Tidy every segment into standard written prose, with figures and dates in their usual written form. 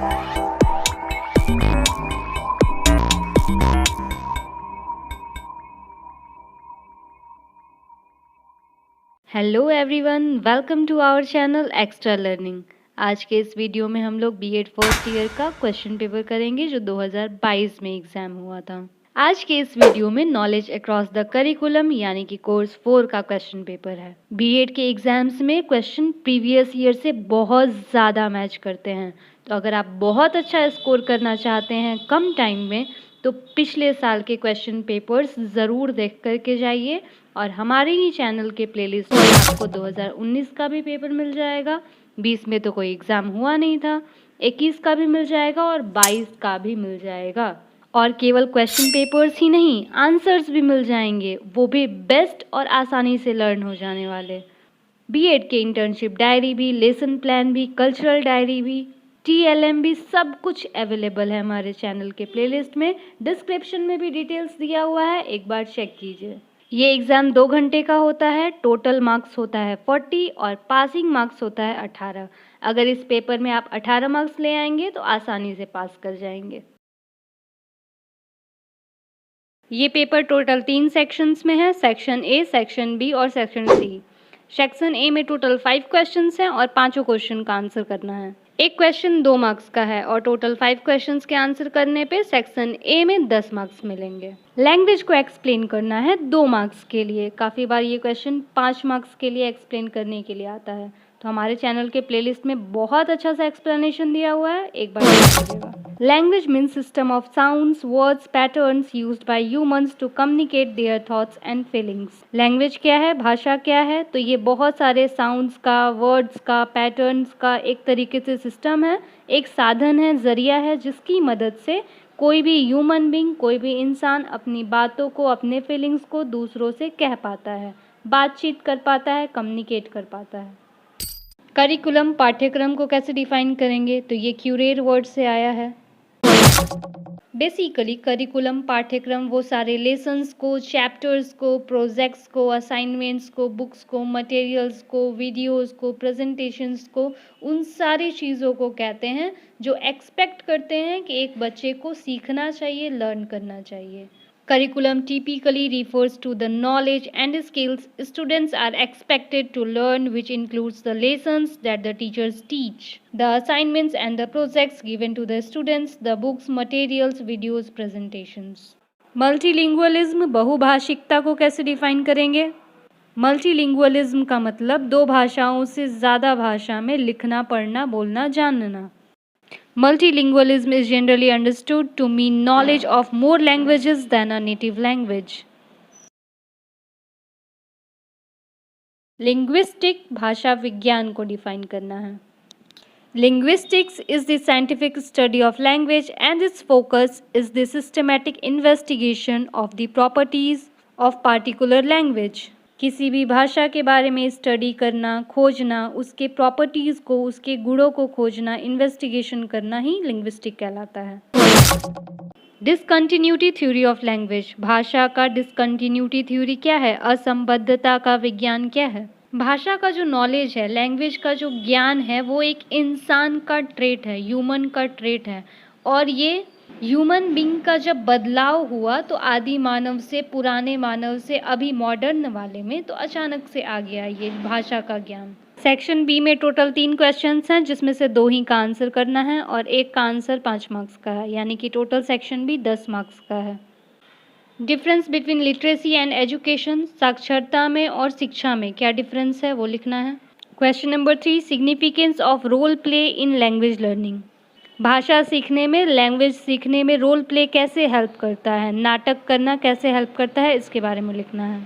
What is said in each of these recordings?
Hello everyone, welcome to our channel extra learning. आज के इस वीडियो में हम लोग बीएड फर्स्ट ईयर का क्वेश्चन पेपर करेंगे जो 2022 में एग्जाम हुआ था। आज के इस वीडियो में नॉलेज अक्रॉस द करिकुलम यानी कि कोर्स 4 का क्वेश्चन पेपर है। बीएड के एग्जाम्स में क्वेश्चन प्रीवियस ईयर से बहुत ज़्यादा मैच करते हैं, तो अगर आप बहुत अच्छा स्कोर करना चाहते हैं कम टाइम में तो पिछले साल के क्वेश्चन पेपर्स ज़रूर देख करके जाइए। और हमारे ही चैनल के प्लेलिस्ट में आपको 2019 का भी पेपर मिल जाएगा, 20 में तो कोई एग्ज़ाम हुआ नहीं था, 21 का भी मिल जाएगा और 22 का भी मिल जाएगा। और केवल क्वेश्चन पेपर्स ही नहीं, आंसर्स भी मिल जाएंगे, वो भी बेस्ट और आसानी से लर्न हो जाने वाले। बीएड के इंटर्नशिप डायरी भी, लेसन प्लान भी, कल्चरल डायरी भी, टीएलएम भी, सब कुछ अवेलेबल है हमारे चैनल के प्लेलिस्ट में। डिस्क्रिप्शन में भी डिटेल्स दिया हुआ है, एक बार चेक कीजिए। ये एग्ज़ाम 2 घंटे का होता है, टोटल मार्क्स होता है 40 और पासिंग मार्क्स होता है 18। अगर इस पेपर में आप 18 मार्क्स ले आएंगे तो आसानी से पास कर जाएंगे। ये पेपर टोटल 3 सेक्शंस में है, सेक्शन ए, सेक्शन बी और सेक्शन सी। सेक्शन ए में टोटल 5 क्वेश्चंस हैं और पांचों क्वेश्चन का आंसर करना है। एक क्वेश्चन 2 मार्क्स का है और टोटल 5 क्वेश्चंस के आंसर करने पे सेक्शन ए में 10 मार्क्स मिलेंगे। लैंग्वेज को एक्सप्लेन करना है 2 मार्क्स के लिए। काफ़ी बार ये क्वेश्चन 5 मार्क्स के लिए एक्सप्लेन करने के लिए आता है, तो हमारे चैनल के प्लेलिस्ट में बहुत अच्छा सा एक्सप्लेनेशन दिया हुआ है, एक बार देख लीजिएगा। Language means system of sounds, words, patterns used by humans to communicate their thoughts and feelings. Language क्या है, भाषा क्या है, तो ये बहुत सारे साउंड्स का, वर्ड्स का, पैटर्न्स का एक तरीके से सिस्टम है, एक साधन है, जरिया है जिसकी मदद से कोई भी ह्यूमन बीइंग, कोई भी इंसान अपनी बातों को, अपने फीलिंग्स को दूसरों से कह पाता है, बातचीत कर पाता है, कम्युनिकेट कर पाता है। करिकुलम, पाठ्यक्रम को कैसे डिफाइन करेंगे, तो ये क्यूरेर वर्ड से आया है। बेसिकली करिकुलम, पाठ्यक्रम वो सारे लेसन्स को, चैप्टर्स को, प्रोजेक्ट्स को, असाइनमेंट्स को, बुक्स को, मटेरियल्स को, वीडियोस को, प्रेजेंटेशंस को, उन सारी चीज़ों को कहते हैं जो एक्सपेक्ट करते हैं कि एक बच्चे को सीखना चाहिए, लर्न करना चाहिए। Curriculum typically refers to the knowledge and skills students are expected to learn, which includes the lessons that the teachers teach, the assignments and the projects given to the students, the books, materials, videos, presentations. Multilingualism, बहुभाषिकता को कैसे define करेंगे? Multilingualism का मतलब 2 भाषाओं से ज़्यादा भाषा में लिखना, पढ़ना, बोलना, जानना। Multilingualism is generally understood to mean knowledge of more languages than a native language. Linguistic भाषा विज्ञान को डिफाइन करना है। Linguistics is the scientific study of language and its focus is the systematic investigation of the properties of particular language. किसी भी भाषा के बारे में स्टडी करना, खोजना, उसके प्रॉपर्टीज़ को, उसके गुणों को खोजना, इन्वेस्टिगेशन करना ही लिंग्विस्टिक कहलाता है। डिसकंटिन्यूटी थ्योरी ऑफ लैंग्वेज, भाषा का डिसकंटिन्यूटी थ्योरी क्या है, असंबद्धता का विज्ञान क्या है? भाषा का जो नॉलेज है, लैंग्वेज का जो ज्ञान है, वो एक इंसान का ट्रेट है, ह्यूमन का ट्रेट है। और ये ह्यूमन बीइंग का जब बदलाव हुआ तो आदि मानव से, पुराने मानव से अभी मॉडर्न वाले में तो अचानक से आ गया ये भाषा का ज्ञान। सेक्शन बी में टोटल 3 क्वेश्चंस हैं जिसमें से 2 ही का आंसर करना है और एक का आंसर 5 मार्क्स का है, यानी कि टोटल सेक्शन बी 10 मार्क्स का है। Difference between literacy and education, साक्षरता में और शिक्षा में क्या डिफरेंस है वो लिखना है। Question number 3, significance of role play in language learning, भाषा सीखने में, लैंग्वेज सीखने में रोल प्ले कैसे हेल्प करता है, नाटक करना कैसे हेल्प करता है, इसके बारे में लिखना है।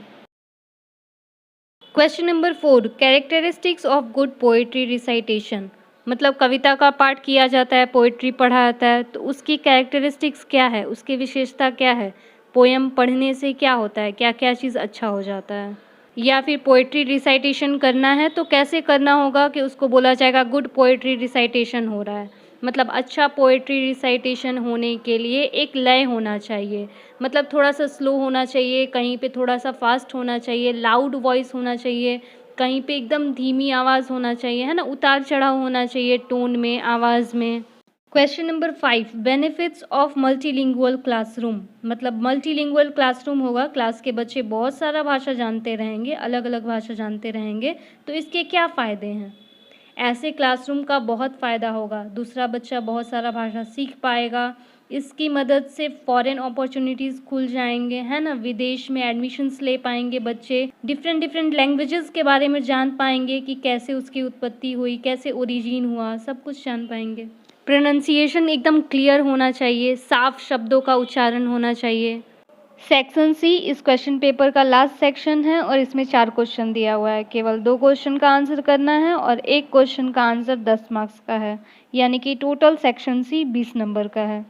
Question number 4, characteristics of good poetry recitation, मतलब कविता का पाठ किया जाता है, पोएट्री पढ़ा जाता है, तो उसकी कैरेक्टरिस्टिक्स क्या है, उसकी विशेषता क्या है, पोएम पढ़ने से क्या होता है, क्या क्या चीज़ अच्छा हो जाता है। या फिर पोएट्री रिसाइटेशन करना है तो कैसे करना होगा कि उसको बोला जाएगा गुड पोएट्री रिसाइटेशन हो रहा है। मतलब अच्छा पोएट्री रिसाइटेशन होने के लिए एक लय होना चाहिए, मतलब थोड़ा सा स्लो होना चाहिए, कहीं पे थोड़ा सा फास्ट होना चाहिए, लाउड वॉइस होना चाहिए, कहीं पे एकदम धीमी आवाज़ होना चाहिए, है ना, उतार चढ़ाव होना चाहिए टोन में, आवाज़ में। Question number 5, benefits of multilingual classroom. मतलब मल्टीलिंगुअल क्लासरूम होगा, क्लास के बच्चे बहुत सारा भाषा जानते रहेंगे, अलग अलग भाषा जानते रहेंगे, तो इसके क्या फ़ायदे हैं? ऐसे क्लासरूम का बहुत फ़ायदा होगा, दूसरा बच्चा बहुत सारा भाषा सीख पाएगा, इसकी मदद से फॉरेन अपॉर्चुनिटीज़ खुल जाएंगे, है ना, विदेश में एडमिशन्स ले पाएंगे बच्चे, डिफरेंट डिफरेंट लैंग्वेजेस के बारे में जान पाएंगे कि कैसे उसकी उत्पत्ति हुई, कैसे ओरिजिन हुआ, सब कुछ जान पाएंगे। प्रोनंसिएशन एकदम क्लियर होना चाहिए, साफ शब्दों का उच्चारण होना चाहिए। सेक्शन सी इस क्वेश्चन पेपर का लास्ट सेक्शन है और इसमें 4 क्वेश्चन दिया हुआ है। केवल 2 क्वेश्चन का आंसर करना है और 1 क्वेश्चन का आंसर 10 मार्क्स का है, यानी कि टोटल सेक्शन सी 20 नंबर का है।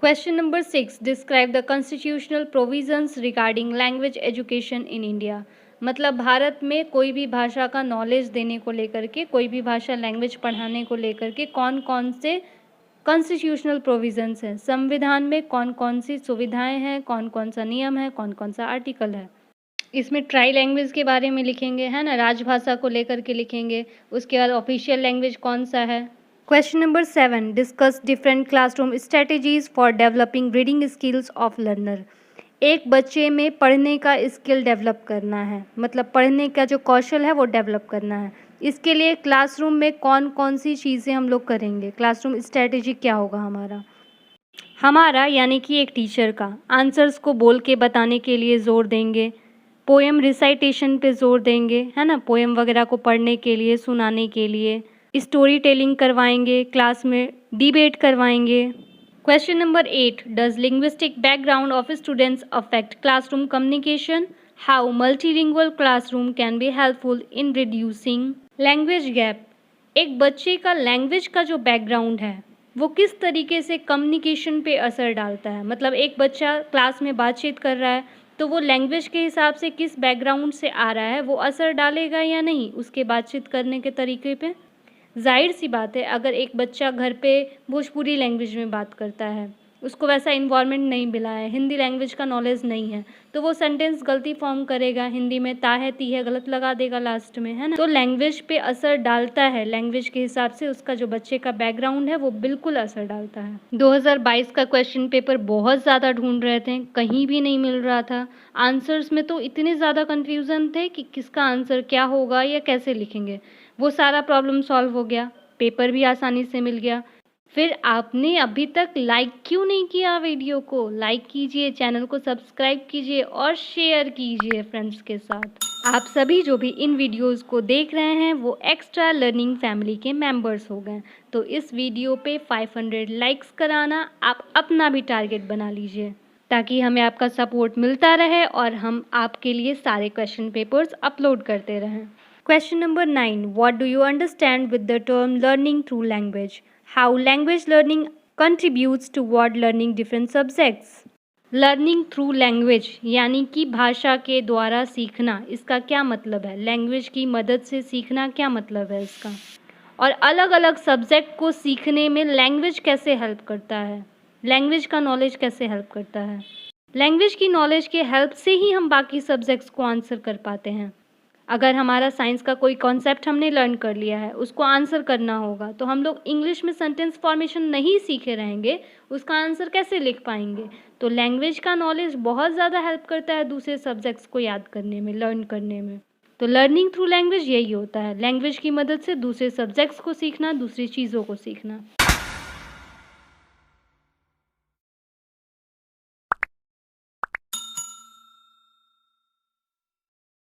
Question number 6, describe the constitutional provisions regarding language education in India. मतलब भारत में कोई भी भाषा का नॉलेज देने को लेकर के, कोई भी भाषा लैंग्वेज पढ़ाने को लेकर के कौन कौन से कॉन्स्टिट्यूशनल प्रोविजंस हैं, संविधान में कौन कौन सी सुविधाएं हैं, कौन कौन सा नियम है, कौन कौन सा आर्टिकल है। इसमें ट्राई लैंग्वेज के बारे में लिखेंगे, है ना, राजभाषा को लेकर के लिखेंगे, उसके बाद ऑफिशियल लैंग्वेज कौन सा है। Question number 7, discuss different classroom strategies for developing reading skills of learner. एक बच्चे में पढ़ने का स्किल डेवलप करना है, मतलब पढ़ने का जो कौशल है वो डेवलप करना है। इसके लिए क्लासरूम में कौन कौन सी चीज़ें हम लोग करेंगे, क्लासरूम स्ट्रेटेजी क्या होगा हमारा यानी कि एक टीचर का आंसर्स को बोल के बताने के लिए ज़ोर देंगे, पोएम रिसाइटेशन पे ज़ोर देंगे, है ना, पोएम वगैरह को पढ़ने के लिए, सुनाने के लिए, स्टोरी टेलिंग करवाएंगे, क्लास में डिबेट करवाएंगे। Question number 8, does linguistic background of students affect classroom communication? How multilingual classroom can be helpful in reducing language gap. एक बच्चे का लैंग्वेज का जो बैकग्राउंड है वो किस तरीके से कम्युनिकेशन पे असर डालता है। मतलब एक बच्चा क्लास में बातचीत कर रहा है तो वो लैंग्वेज के हिसाब से किस बैकग्राउंड से आ रहा है, वो असर डालेगा या नहीं उसके बातचीत करने के तरीके पे। जाहिर सी बात है, अगर एक बच्चा घर पे भोजपुरी लैंग्वेज में बात करता है, उसको वैसा इन्वायरमेंट नहीं मिला है, हिंदी लैंग्वेज का नॉलेज नहीं है, तो वो सेंटेंस गलती फॉर्म करेगा, हिंदी में ता है ती है गलत लगा देगा लास्ट में, है ना। तो लैंग्वेज पे असर डालता है, लैंग्वेज के हिसाब से उसका जो बच्चे का बैकग्राउंड है वो बिल्कुल असर डालता है। 2022 का क्वेश्चन पेपर बहुत ज़्यादा ढूंढ रहे थे, कहीं भी नहीं मिल रहा था। आंसर्स में तो इतने ज़्यादा कन्फ्यूज़न थे कि किसका आंसर क्या होगा या कैसे लिखेंगे। वो सारा प्रॉब्लम सॉल्व हो गया, पेपर भी आसानी से मिल गया। फिर आपने अभी तक लाइक क्यों नहीं किया वीडियो को? लाइक कीजिए, चैनल को सब्सक्राइब कीजिए और शेयर कीजिए फ्रेंड्स के साथ। आप सभी जो भी इन वीडियोस को देख रहे हैं वो एक्स्ट्रा लर्निंग फैमिली के मेंबर्स हो गए, तो इस वीडियो पे 500 लाइक्स कराना आप अपना भी टारगेट बना लीजिए, ताकि हमें आपका सपोर्ट मिलता रहे और हम आपके लिए सारे क्वेश्चन पेपर्स अपलोड करते रहें। Question number 9. What do you understand with the term learning through language? How language learning contributes toward learning different subjects? Learning through language यानी कि भाषा के द्वारा सीखना, इसका क्या मतलब है? लैंग्वेज की मदद से सीखना, क्या मतलब है इसका? और अलग अलग सब्जेक्ट को सीखने में लैंग्वेज कैसे हेल्प करता है? लैंग्वेज का नॉलेज कैसे हेल्प करता है? लैंग्वेज की नॉलेज के हेल्प से ही हम बाकी सब्जेक्ट्स को आंसर कर पाते हैं। अगर हमारा साइंस का कोई कॉन्सेप्ट हमने लर्न कर लिया है, उसको आंसर करना होगा, तो हम लोग इंग्लिश में सेंटेंस फॉर्मेशन नहीं सीखे रहेंगे, उसका आंसर कैसे लिख पाएंगे? तो लैंग्वेज का नॉलेज बहुत ज़्यादा हेल्प करता है दूसरे सब्जेक्ट्स को याद करने में, लर्न करने में। तो लर्निंग थ्रू लैंग्वेज यही होता है, लैंग्वेज की मदद से दूसरे सब्जेक्ट्स को सीखना, दूसरी चीज़ों को सीखना।